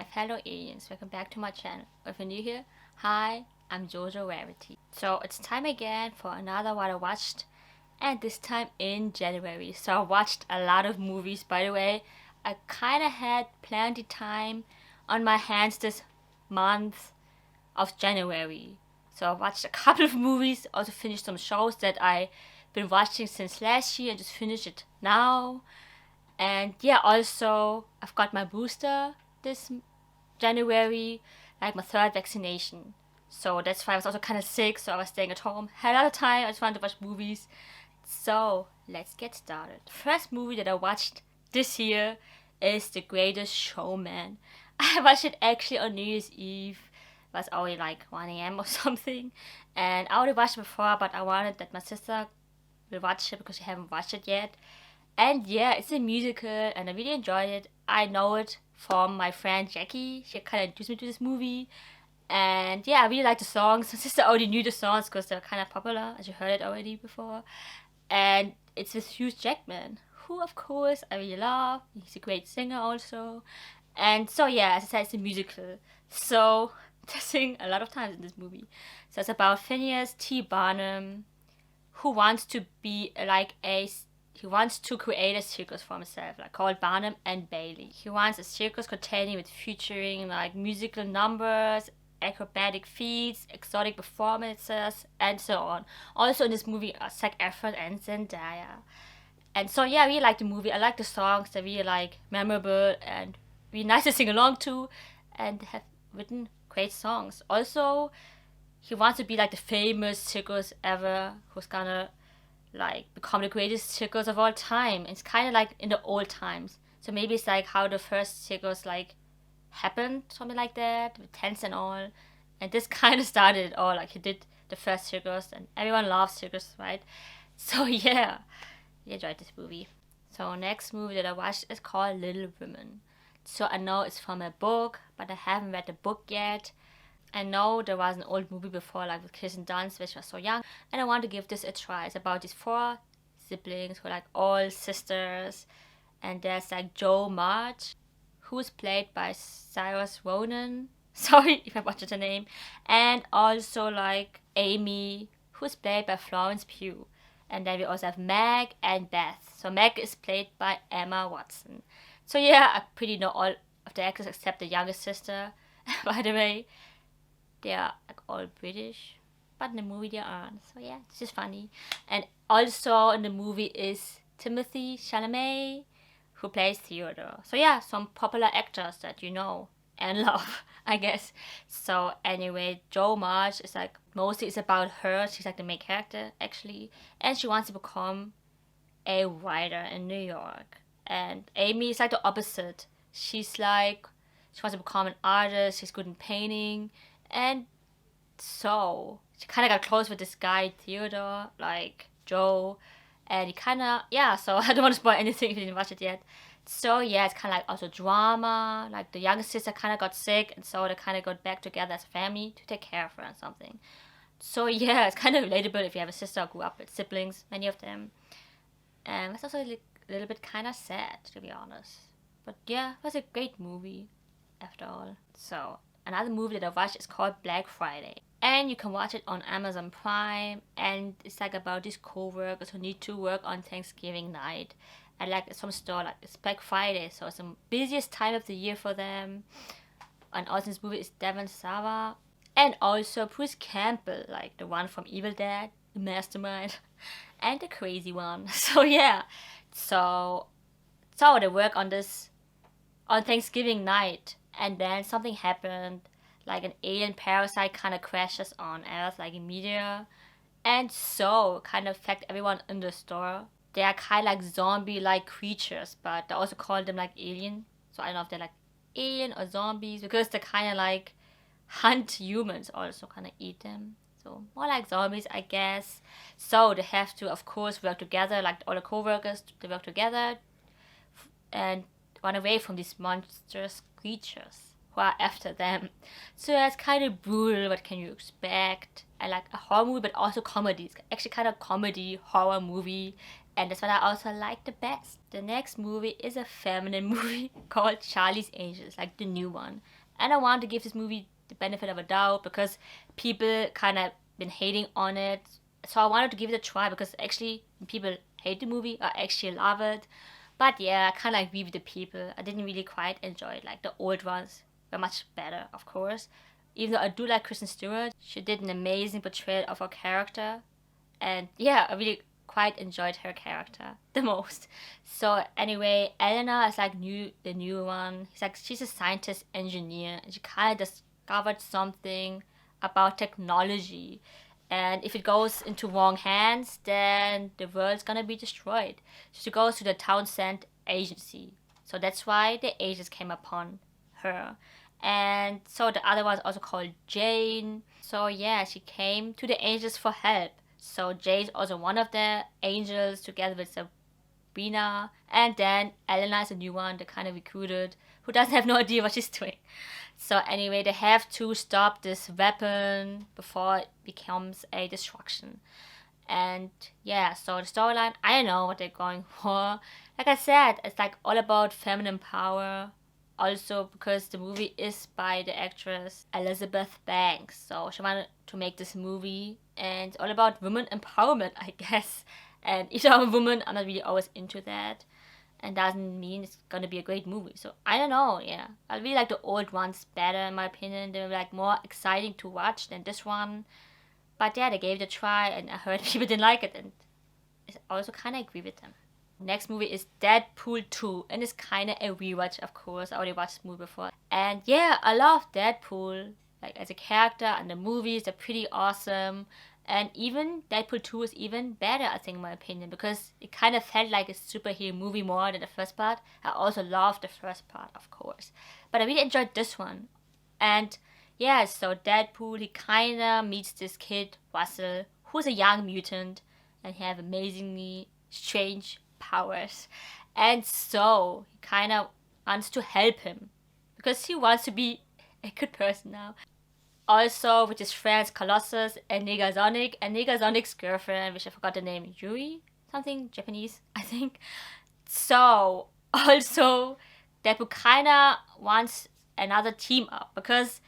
my fellow aliens, welcome back to my channel. If you're new here, hi, I'm Jojo Rarity. So it's time again for another what I watched, and this time in January. So I watched a lot of movies, by the way. I kinda had plenty time on my hands this month of January. So I watched a couple of movies, also finished some shows that I've been watching since last year and just finished it now. And yeah, also I've got my booster this January, like my third vaccination. So that's why I was also kind of sick, so I was staying at home. Had a lot of time, I just wanted to watch movies. So let's get started. The first movie that I watched this year is The Greatest Showman. I watched it actually on New Year's Eve. It was already like 1 a.m. or something. And I already watched it before, but I wanted that my sister will watch it because she haven't watched it yet. And yeah, it's a musical and I really enjoyed it. I know it from my friend Jackie. She kind of introduced me to this movie. And yeah, I really like the songs. My sister already knew the songs because they're kind of popular, as you heard it already before. And it's with Hugh Jackman, who of course I really love. He's a great singer also. And so yeah, as I said, it's a musical. So they sing a lot of times in this movie. So it's about Phineas T. Barnum, who wants to be like he wants to create a circus for himself, like called Barnum and Bailey. He wants a circus containing with featuring like musical numbers, acrobatic feats, exotic performances, and so on. Also in this movie are Zac Efron and Zendaya. And so yeah, I really like the movie. I like the songs. They're really like memorable and really nice to sing along to, and have written great songs. Also, he wants to be like the famous circus ever, who's gonna like become the greatest circus of all time. It's kind of like in the old times. So maybe it's like how the first circus like happened, something like that, with tents and all. And this kind of started it all. Like he did the first circus, and everyone loves circus, right? So yeah, I enjoyed this movie. So next movie that I watched is called Little Women. So I know it's from a book, but I haven't read the book yet. I know there was an old movie before, like with Kirsten Dunst, which was so young, and I want to give this a try. It's about these four siblings who are like all sisters, and there's like Jo March, who's played by Cyrus Ronan. Sorry if I butchered the name, and also like Amy, who's played by Florence Pugh. And then we also have Meg and Beth. So Meg is played by Emma Watson. So yeah, I pretty know all of the actors except the youngest sister. By the way, they are like all British, but in the movie they aren't. So yeah, it's just funny. And also in the movie is Timothy Chalamet, who plays Theodore. So yeah, some popular actors that you know and love, I guess. So anyway, Jo March is like mostly it's about her. She's like the main character actually, and she wants to become a writer in New York. And Amy is like the opposite. She's like she wants to become an artist. She's good in painting, and so she kind of got close with this guy Theodore, like Joe, and he kind of yeah. So I don't want to spoil anything if you didn't watch it yet. So yeah, it's kind of like also drama. Like the younger sister kind of got sick, and so they kind of got back together as a family to take care of her and something. So yeah, it's kind of relatable if you have a sister who grew up with siblings, many of them. And it's also a little bit kind of sad to be honest. But yeah, it was a great movie after all. So another movie that I watched is called Black Friday. And you can watch it on Amazon Prime. And it's like about these co-workers who need to work on Thanksgiving night. And like some store, like it's Black Friday, so it's the busiest time of the year for them. And also this movie is Devon Sawa. And also Bruce Campbell, like the one from Evil Dead, the mastermind. And the crazy one. So yeah. So they work on this on Thanksgiving night, and then something happened, like an alien parasite kind of crashes on Earth, like a meteor, and so kind of affect everyone in the store. They are kind of like zombie-like creatures, but they also call them like alien. So I don't know if they're like alien or zombies because they kind of like hunt humans, also kind of eat them. So more like zombies, I guess. So they have to, of course, work together, like all the co-workers, they work together and run away from these monstrous creatures who are after them. So that's kind of brutal. What can you expect? I like a horror movie, but also comedy. It's actually kind of comedy horror movie, And that's what I also like the best. The next movie is a feminine movie called Charlie's Angels, like the new one. And I want to give this movie the benefit of a doubt because people kind of been hating on it. So I wanted to give it a try because actually people hate the movie, I actually love it. But yeah, I kind of agree with the people. I didn't really quite enjoy it. Like the old ones were much better, of course. Even though I do like Kristen Stewart, she did an amazing portrayal of her character. And yeah, I really quite enjoyed her character the most. So anyway, Elena is like the new one. She's a scientist engineer, and she kind of discovered something about technology. And if it goes into wrong hands, then the world's gonna be destroyed. So she goes to the Townsend agency. So that's why the agents came upon her. And so the other one's also called Jane. So yeah, she came to the angels for help. So Jane's also one of the angels together with Sabrina. And then Elena is a new one, the kind of recruited, who doesn't have no idea what she's doing. So anyway, they have to stop this weapon before it becomes a destruction. And yeah, so the storyline, I don't know what they're going for. Like I said, it's like all about feminine power. Also because the movie is by the actress Elizabeth Banks. So she wanted to make this movie and it's all about women empowerment, I guess. And if I'm a woman, I'm not really always into that. And doesn't mean it's gonna be a great movie. So I don't know, yeah. I really like the old ones better in my opinion. They were like more exciting to watch than this one. But yeah, they gave it a try and I heard people didn't like it and I also kinda agree with them. Next movie is Deadpool 2 and it's kinda a rewatch of course. I already watched this movie before. And yeah, I love Deadpool. Like as a character and the movies are pretty awesome. And even Deadpool 2 is even better, I think, in my opinion, because it kind of felt like a superhero movie more than the first part. I also loved the first part, of course. But I really enjoyed this one. And yeah, so Deadpool, he kind of meets this kid, Russell, who's a young mutant and he have amazingly strange powers. And so he kind of wants to help him because he wants to be a good person now. Also with his friends Colossus and Negasonic's girlfriend, which I forgot the name, Yuri? Something Japanese, I think. So, also, Deadpool kinda wants another team up because,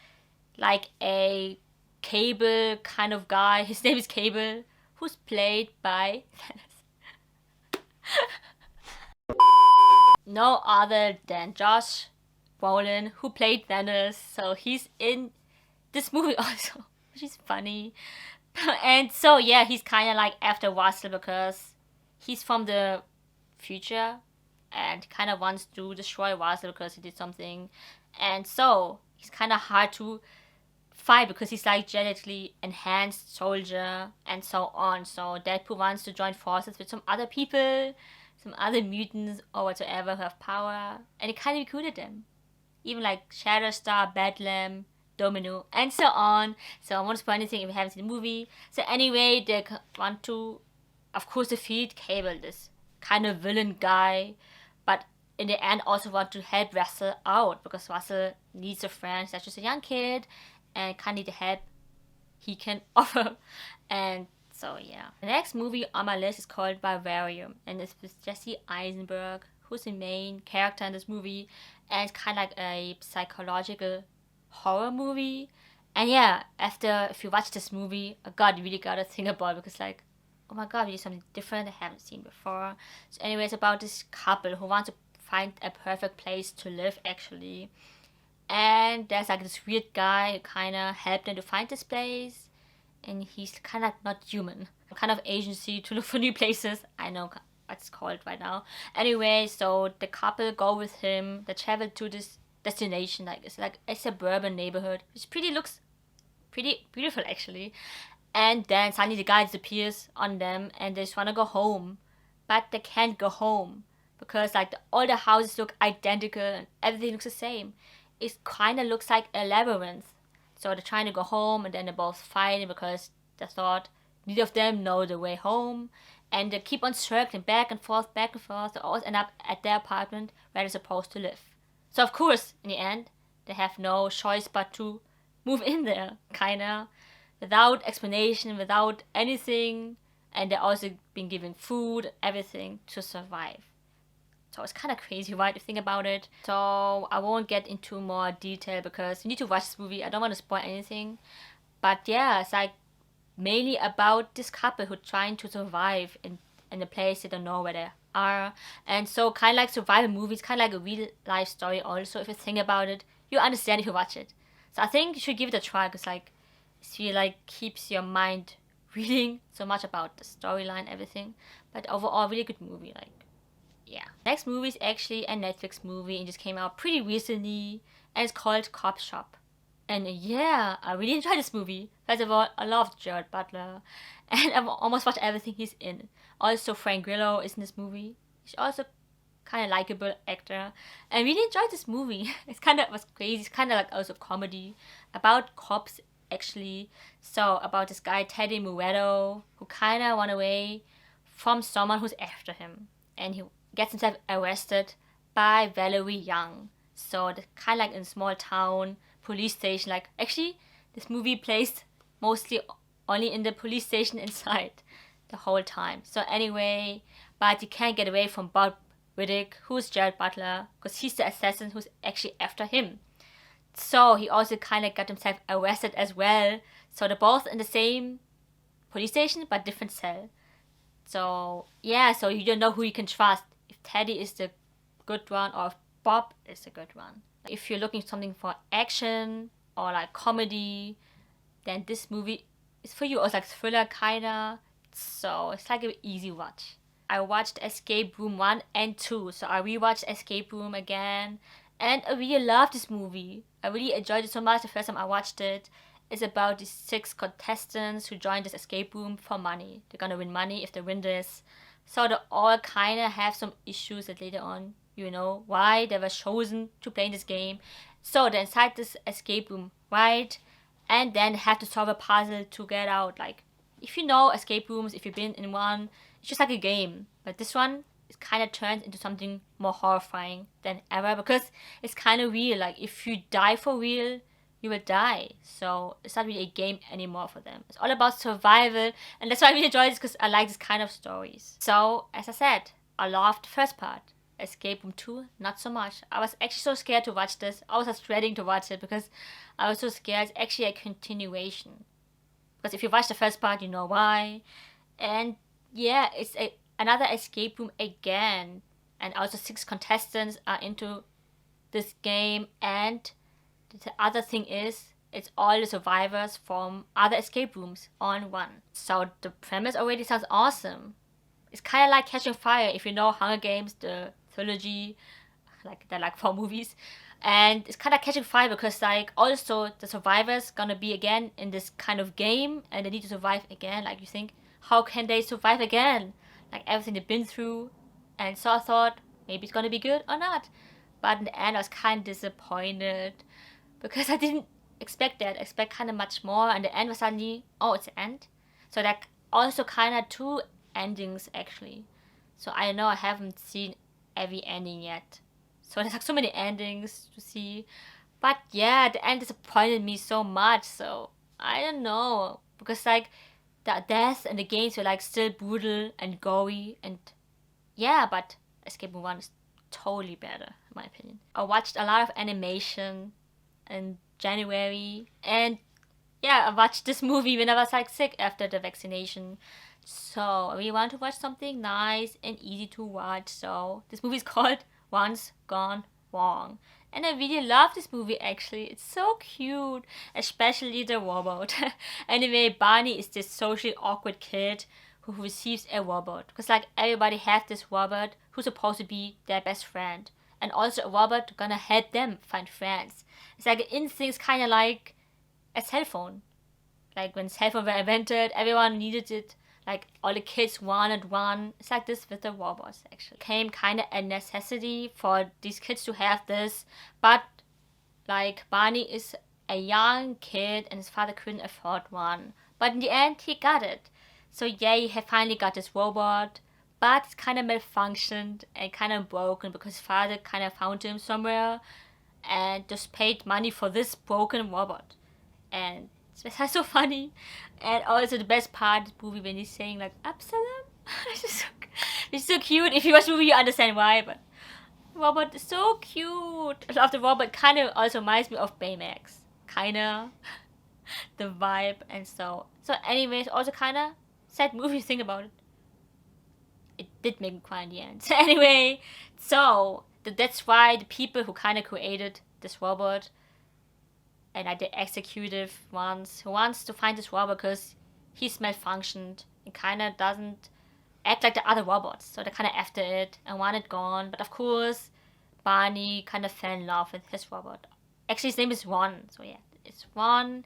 like, a Cable kind of guy, his name is Cable, who's played by no other than Josh Brolin, who played Thanos. So he's in this movie also, which is funny. And so yeah, he's kind of like after Russell because he's from the future and kind of wants to destroy Russell because he did something. And so he's kind of hard to fight because he's like genetically enhanced soldier and so on. So Deadpool wants to join forces with some other people, some other mutants or whatsoever who have power, and he kind of recruited them. Even like Shatterstar, Bedlam, Domino, and so on. So I won't spoil anything if you haven't seen the movie. So anyway, they want to, of course, defeat Cable, this kind of villain guy, but in the end also want to help Russell out because Russell needs a friend. That's just a young kid and kind of need the help he can offer. And so yeah. The next movie on my list is called Vivarium and it's with Jesse Eisenberg, who's the main character in this movie, and it's kind of like a psychological horror movie. And yeah, after if you watch this movie, God, you really gotta think about it because like, oh my God, we did something different I haven't seen before. So anyway, it's about this couple who wants to find a perfect place to live actually. And there's like this weird guy who kind of helped them to find this place, and he's kind of not human. Kind of agency to look for new places. I know what it's called right now. Anyway, so the couple go with him. They travel to this destination, like it's like a suburban neighborhood, which looks pretty beautiful actually. And then suddenly the guy disappears on them, and they just wanna go home, but they can't go home because like all the houses look identical and everything looks the same. It kind of looks like a labyrinth. So they're trying to go home, and then they're both fighting because they thought neither of them know the way home, and they keep on circling back and forth, back and forth. They always end up at their apartment where they're supposed to live. So of course, in the end, they have no choice but to move in there, kinda, without explanation, without anything. and they're also being given food, everything to survive. So it's kind of crazy, right, to think about it. So I won't get into more detail because you need to watch this movie. I don't want to spoil anything. But yeah, it's like mainly about this couple who trying to survive in a place they don't know where they are. And so kind of like survival movies, kind of like a real life story also. If you think about it, you understand if you watch it. So I think you should give it a try because like it really like keeps your mind reading so much about the storyline, everything. But overall, really good movie. Like yeah. Next movie is actually a Netflix movie and just came out pretty recently, and it's called Cop Shop. And yeah, I really enjoyed this movie. First of all, I love Jared Butler, and I've almost watched everything he's in. Also, Frank Grillo is in this movie. He's also kind of likable actor, and really enjoyed this movie. It's kind of was crazy. It's kind of like also comedy about cops actually. So about this guy Teddy Muretto who kind of went away from someone who's after him, and he gets himself arrested by Valerie Young. So kind of like in a small town police station. Like actually, this movie plays mostly only in the police station inside the whole time. So anyway, but he can't get away from Bob Riddick, who's Jared Butler, because he's the assassin who's actually after him. So he also kind of got himself arrested as well. So they're both in the same police station but different cell. So yeah, so you don't know who you can trust. If Teddy is the good one or if Bob is the good one. If you're looking for something for action or like comedy, then this movie is for you. Or it's like thriller kinda. So it's like an easy watch. I watched Escape Room 1 and 2. So I rewatched Escape Room again. And I really loved this movie. I really enjoyed it so much the first time I watched it. It's about these 6 contestants who join this escape room for money. They're gonna win money if they win this. So they all kind of have some issues that later on, you know, why they were chosen to play in this game. So they're inside this escape room, right? And then have to solve a puzzle to get out. Like, if you know escape rooms, if you've been in one, it's just like a game. But this one is kind of turned into something more horrifying than ever because it's kind of real. Like, if you die for real, you will die. So it's not really a game anymore for them. It's all about survival, and that's why I really enjoy this because I like this kind of stories. So as I said, I loved the first part. Escape Room 2, not so much. I was actually so scared to watch this. I was just dreading to watch it because I was so scared. It's actually a continuation. Because if you watch the first part, you know why. And yeah, it's another escape room again. And also 6 contestants are into this game, and the other thing is, it's all the survivors from other escape rooms on one. So the premise already sounds awesome. It's kind of like Catching Fire, if you know Hunger Games, the trilogy, like they're like 4 movies. And it's kind of Catching Fire because like also the survivors gonna be again in this kind of game and they need to survive again. Like you think, how can they survive again? Like everything they've been through. And so I thought, maybe it's gonna be good or not. But in the end I was kind of disappointed because I didn't expect that. I expect kind of much more, and the end was suddenly, oh, it's the end. So that also kind of 2 endings actually. So I know I haven't seen every ending yet. So there's like so many endings to see. But yeah, the end disappointed me so much. So I don't know because like the deaths and the games were like still brutal and gory, and yeah, but Escape Room 1 is totally better in my opinion. I watched a lot of animation in January, and yeah, I watched this movie when I was like sick after the vaccination. So I really want to watch something nice and easy to watch. So this movie is called Once Gone Wrong. And I really love this movie actually. It's so cute, especially the robot. Anyway, Barney is this socially awkward kid who receives a robot. Because like everybody has this robot who's supposed to be their best friend. And also a robot gonna help them find friends. It's like instincts kind of like a cell phone. Like when cell phones were invented, everyone needed it. Like all the kids wanted one. It's like this with the robots actually. It became kind of a necessity for these kids to have this. But like Barney is a young kid and his father couldn't afford one. But in the end, he got it. So yeah, he finally got this robot. But it's kind of malfunctioned and kind of broken because his father kind of found him somewhere and just paid money for this broken robot. And That's so funny. And also the best part of the movie when he's saying like Absalom. It's so cute. If you watch the movie, you understand why. But Robert is so cute. I love the Robert. Kind of also reminds me of Baymax. Kinda the vibe and so. Anyways, also kinda sad movie. Think about it. It did make me cry in the end. So anyway, that's why the people who kind of created this robot and like the executive ones who wants to find this robot because he's malfunctioned and kind of doesn't act like the other robots. So they're kind of after it and want it gone. But of course, Barney kind of fell in love with his robot. Actually, his name is Ron. So yeah, it's Ron.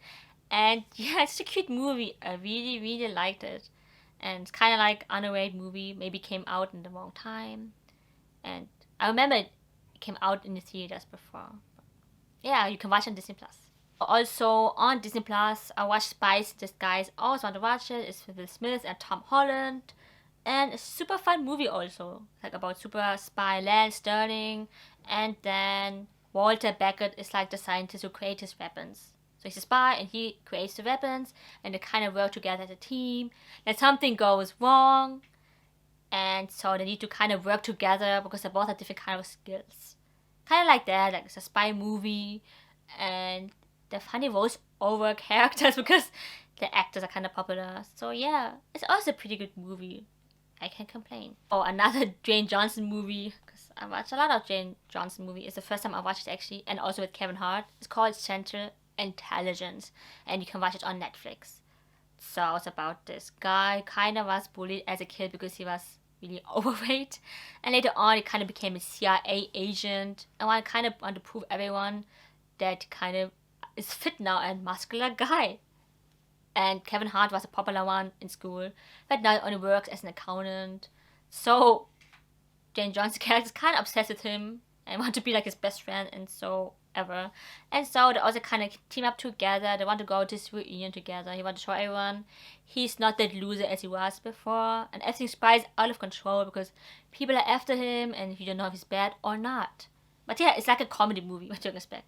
And yeah, it's a cute movie. I really, really liked it. And it's kind of like underrated movie. Maybe came out in the wrong time. And I remember it came out in the theaters before. Yeah, you can watch it on Disney Plus. Also on Disney Plus, I watched Spice Disguise. I always want to watch it. It's with Will Smith and Tom Holland. And it's a super fun movie also. Like about super spy Lance Sterling. And then Walter Beckett is like the scientist who creates his weapons. So he's a spy and he creates the weapons and they kind of work together as a team. Then something goes wrong and so they need to kind of work together because they both have different kind of skills. Kind of like that, like it's a spy movie and they're funny voice over characters because the actors are kind of popular. So yeah, it's also a pretty good movie. I can't complain. Oh, another Dwayne Johnson movie, because I watch a lot of Dwayne Johnson movie. It's the first time I watched it actually, and also with Kevin Hart. It's called Central Intelligence, and you can watch it on Netflix. So it's about this guy kind of was bullied as a kid because he was really overweight, and later on he kind of became a CIA agent and want to prove everyone that kind of is fit now and muscular guy. And Kevin Hart was a popular one in school, but now he only works as an accountant. So Jane Johnson's character is kind of obsessed with him and want to be like his best friend and so ever. And so they also kind of team up together. They want to go to this reunion together. He want to show everyone he's not that loser as he was before. And everything spirals out of control because people are after him and you don't know if he's bad or not. But yeah, it's like a comedy movie, what you expect.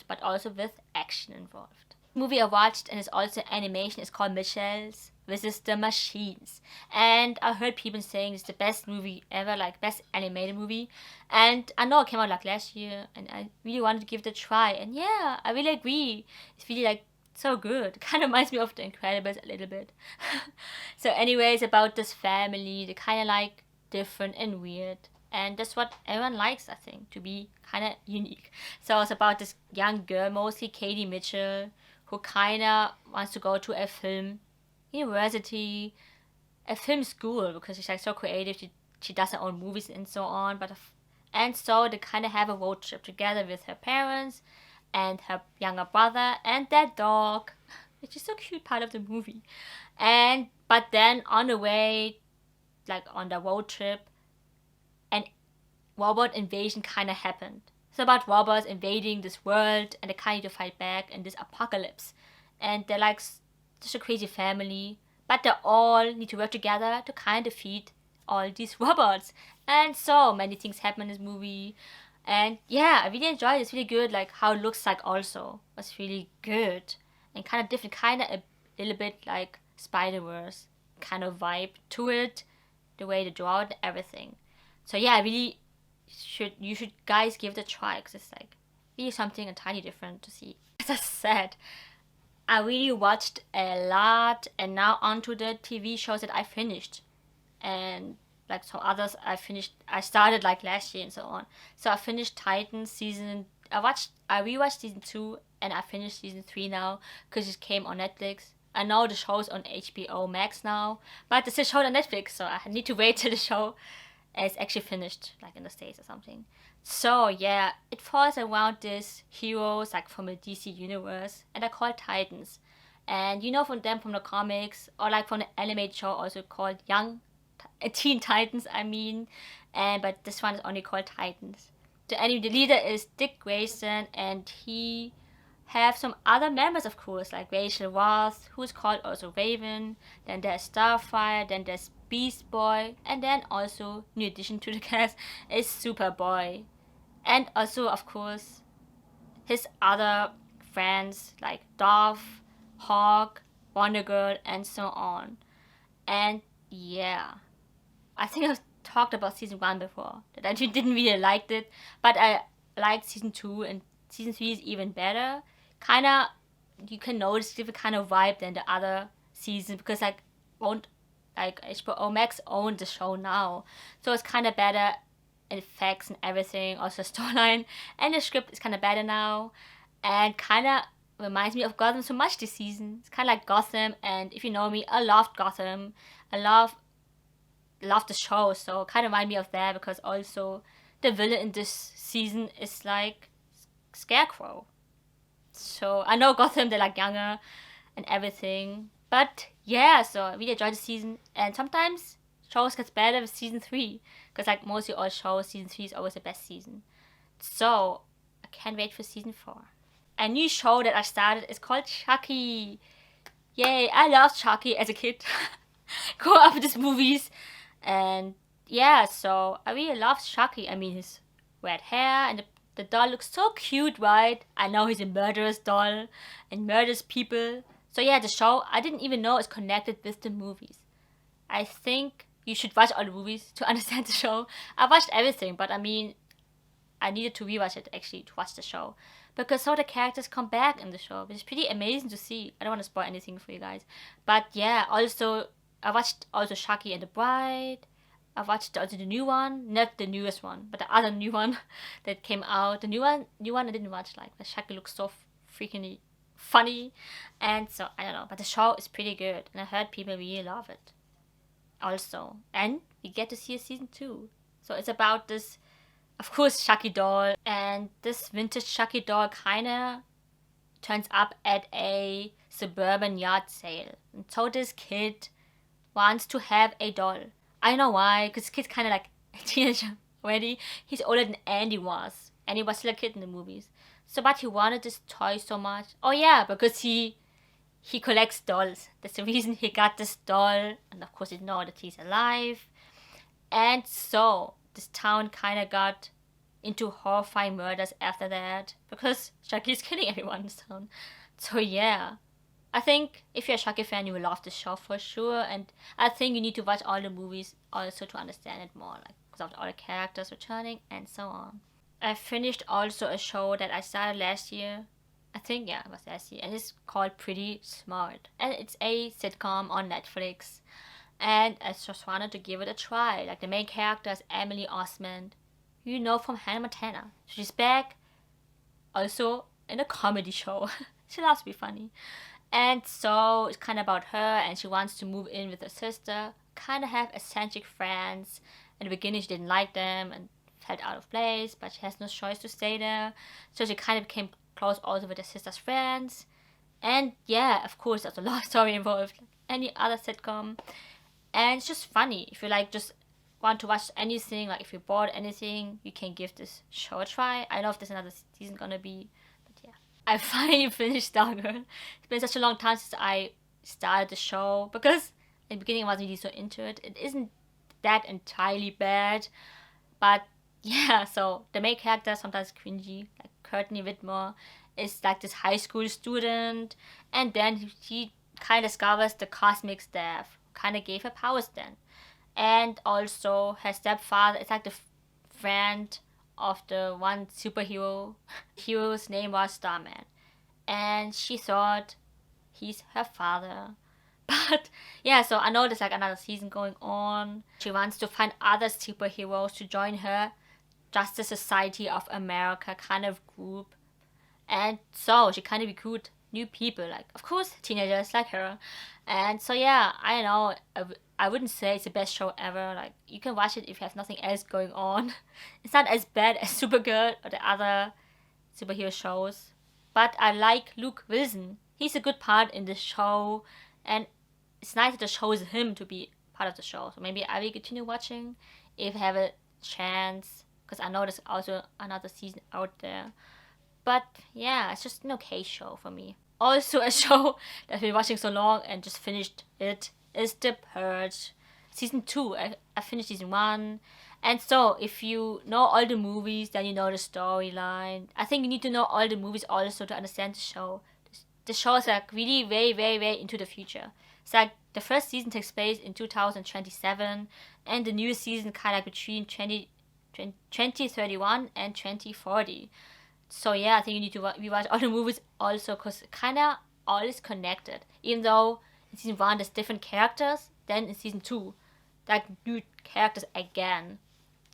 But also with action involved. Movie I watched and it's also animation is called Michelle's versus the Machines, and I heard people saying it's the best movie ever, like best animated movie. And I know it came out like last year and I really wanted to give it a try, and yeah, I really agree, it's really like so good. Kind of reminds me of The Incredibles a little bit. So anyways, about this family, they're kind of like different and weird, and that's what everyone likes, I think, to be kind of unique. So it's about this young girl, mostly Katie Mitchell, who kind of wants to go to a film university, a film school, because she's like so creative. She does her own movies and so on. And so they kind of have a road trip together with her parents and her younger brother and their dog, which is so cute part of the movie. But then on the way, like on the road trip, an robot invasion kind of happened. It's about robots invading this world and they kind of need to fight back in this apocalypse. And they're like such a crazy family, but they all need to work together to kind of defeat all these robots. And so many things happen in this movie. And yeah, I really enjoyed it. It's really good, like how it looks like also was really good. And kind of different, kind of a little bit like Spider-Verse kind of vibe to it. The way they draw it, everything. So yeah, I really you should guys give it a try because it's like really something entirely different to see. As I said, I really watched a lot, and now onto the TV shows that I finished, and like some others I started like last year and so on. So I finished Titans season. I rewatched season 2 and I finished season 3 now because it came on Netflix. I know the show's on HBO Max now, but it's a show on Netflix, so I need to wait till the show is actually finished, like in the States or something. So yeah, it falls around these heroes like from the DC universe, and they're called Titans. And you know from them from the comics or like from the animated show also called Teen Titans. I mean, but this one is only called Titans. The leader is Dick Grayson, and he have some other members, of course, like Rachel Roth, who's called also Raven. Then there's Starfire. Then there's Beast Boy, and then also, in addition to the cast, is Superboy. And also, of course, his other friends like Dove, Hawk, Wonder Girl, and so on. And yeah, I think I've talked about season 1 before, that I didn't really like it, but I liked season 2, and season 3 is even better. Kinda, you can notice different kind of vibe than the other seasons, because HBO Max owned the show now, so it's kind of better effects and everything, also storyline, and the script is kind of better now, and kind of reminds me of Gotham so much this season. It's kind of like Gotham, and if you know me, I loved Gotham. I love the show, so kind of remind me of that, because also the villain in this season is like Scarecrow. So I know Gotham, they're like younger and everything, but yeah, so I really enjoyed the season, and sometimes shows gets better with season 3, because like mostly all shows, season 3 is always the best season. So I can't wait for season 4. A new show that I started is called Chucky. Yay, I loved Chucky as a kid. Growing up with these movies. And yeah, so I really loved Chucky. I mean, his red hair, and the doll looks so cute, right? I know he's a murderous doll and murders people. So yeah, the show, I didn't even know it's connected with the movies. I think you should watch all the movies to understand the show. I watched everything, but I mean, I needed to rewatch it actually to watch the show, because some of the characters come back in the show, which is pretty amazing to see. I don't want to spoil anything for you guys, but yeah. Also, I watched also Chucky and the Bride. I watched also the new one, not the newest one, but the other new one that came out. The new one I didn't watch. Like the Chucky looks so freaking funny, and so I don't know. But the show is pretty good, and I heard people really love it. Also, and we get to see a season 2. So it's about this, of course, Chucky doll, and this vintage Chucky doll kinda turns up at a suburban yard sale. And so this kid wants to have a doll. I don't know why, because the kid's kind of like a teenager already. He's older than Andy was. Andy was still a kid in the movies. So, but he wanted this toy so much. Oh yeah, because he collects dolls. That's the reason he got this doll. And of course, he didn't know that he's alive. And so, this town kind of got into horrifying murders after that, because Chucky's killing everyone in this town. So yeah, I think if you're a Chucky fan, you will love this show for sure. And I think you need to watch all the movies also to understand it more, like because of all the characters returning and so on. I finished also a show that I started last year. I think, yeah, it was last year, and it's called Pretty Smart, and it's a sitcom on Netflix. And I just wanted to give it a try. Like the main character is Emily Osment, who you know from Hannah Montana. She's back, also in a comedy show. She loves to be funny. And so it's kind of about her, and she wants to move in with her sister. Kind of have eccentric friends. In the beginning, she didn't like them and felt out of place, but she has no choice to stay there. So she kind of became close also with her sister's friends. And yeah, of course, there's a love story involved, like any other sitcom. And it's just funny. If you like just want to watch anything, like if you're bored anything, you can give this show a try. I don't know if there's another season gonna be, but yeah. I finally finished Stargirl. It's been such a long time since I started the show, because in the beginning I wasn't really so into it. It isn't that entirely bad, but yeah, so the main character, sometimes cringy, like Courtney Whitmore, is like this high school student, and then he kind of discovers the cosmic staff, kind of gave her powers then. And also her stepfather is like the friend of the one superhero. Hero's name was Starman, and she thought he's her father. But yeah, so I know there's like another season going on. She wants to find other superheroes to join her Justice Society of America kind of group. And so she kind of recruit new people, like of course teenagers like her. And so yeah, I don't know. I wouldn't say it's the best show ever. Like you can watch it if you have nothing else going on. It's not as bad as Supergirl or the other superhero shows. But I like Luke Wilson. He's a good part in the show, and it's nice that the shows him to be part of the show. So maybe I will continue watching if I have a chance, because I know there's also another season out there. But yeah, it's just an okay show for me. Also, a show that I've been watching so long and just finished it is The Purge Season 2. I finished Season 1. And so, if you know all the movies, then you know the storyline. I think you need to know all the movies also to understand the show. the show is like really very, very, very into the future. It's like the first season takes place in 2027, and the new season kind of between 2031 and 2040. So yeah, I think you need to rewatch all the movies also, because kind of all is connected. Even though in season 1 there's different characters, then in season 2, like new characters again.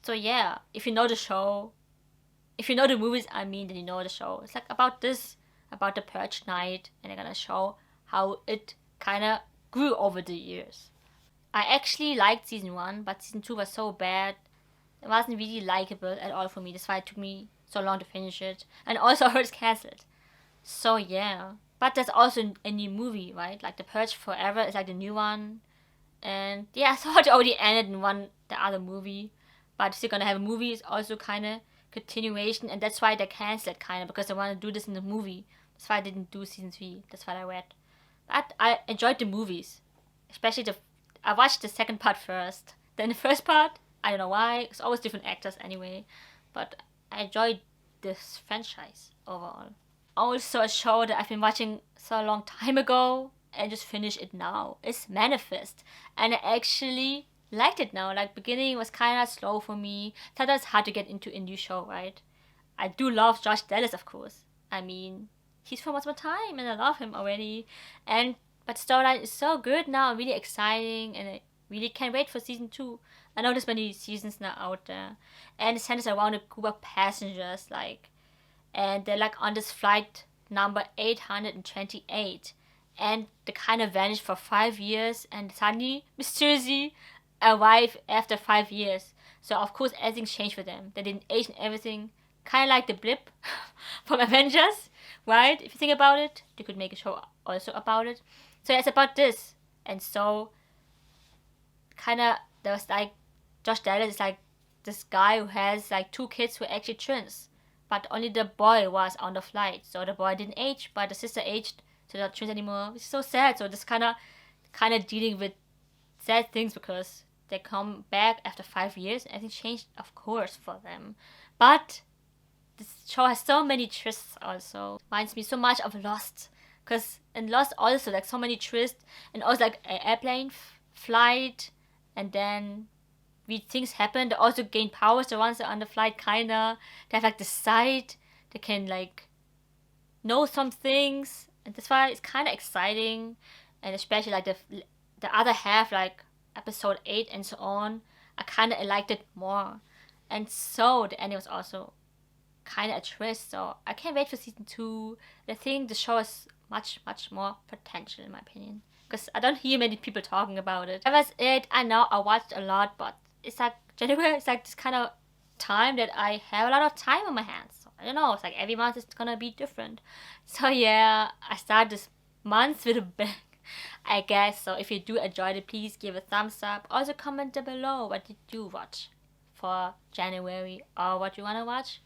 So yeah, if you know the show, if you know the movies, I mean, then you know the show. It's like about this, about the Purge Night, and they're gonna show how it kind of grew over the years. I actually liked season 1, but season 2 was so bad. It wasn't really likable at all for me. That's why it took me so long to finish it. And also I heard it's cancelled. So yeah. But there's also a new movie, right? Like The Purge Forever is like the new one. And yeah, I thought it already ended in the other movie. But still gonna have a movie is also kinda continuation, and that's why they cancelled kinda, because they wanna do this in the movie. That's why I didn't do season 3. That's what I read. But I enjoyed the movies. Especially I watched the second part first. Then the first part, I don't know why. It's always different actors anyway. But I enjoyed this franchise overall. Also a show that I've been watching so a long time ago and just finished it now is Manifest. And I actually liked it now. Like beginning was kind of slow for me. Sometimes it's hard to get into a new show, right? I do love Josh Dallas, of course. I mean, he's from Once Upon a Time and I love him already. But storyline is so good now, really exciting, and I really can't wait for season 2. I know there's many seasons now out there, and it centers around a group of passengers, and they're like on this flight number 828, and they kind of vanish for 5 years, and suddenly mysteriously arrive after 5 years. So of course everything's changed for them. They didn't age and everything, kind of like the blip from Avengers, right? If you think about it, they could make a show also about it. So it's about this, and so kind of there was like Josh Dallas is like this guy who has like 2 kids who are actually twins, but only the boy was on the flight. So the boy didn't age, but the sister aged, so they're not twins anymore. It's so sad. So this kind of dealing with sad things, because they come back after 5 years. Everything changed, of course, for them, but this show has so many twists. Also reminds me so much of Lost, because in Lost also like so many twists, and also like an airplane flight, and then weird things happen. They also gain powers the ones that are on the flight, kinda. They have like the sight. They can like know some things, and that's why it's kind of exciting. And especially like the other half, like episode 8 and so on, I kind of liked it more. And so the ending was also kind of a twist. So I can't wait for season 2. I think the show has much, much more potential in my opinion, because I don't hear many people talking about it. That was it. I know I watched a lot, but it's like January. It's like this kind of time that I have a lot of time on my hands. So I don't know. It's like every month it's gonna be different. So yeah, I started this month with a bang, I guess. So if you do enjoy it, please give a thumbs up. Also comment down below what did you watch for January, or what you wanna watch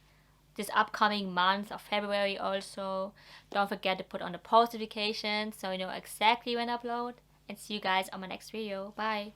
this upcoming month of February. Also, don't forget to put on the post notifications so you know exactly when I upload. And see you guys on my next video. Bye.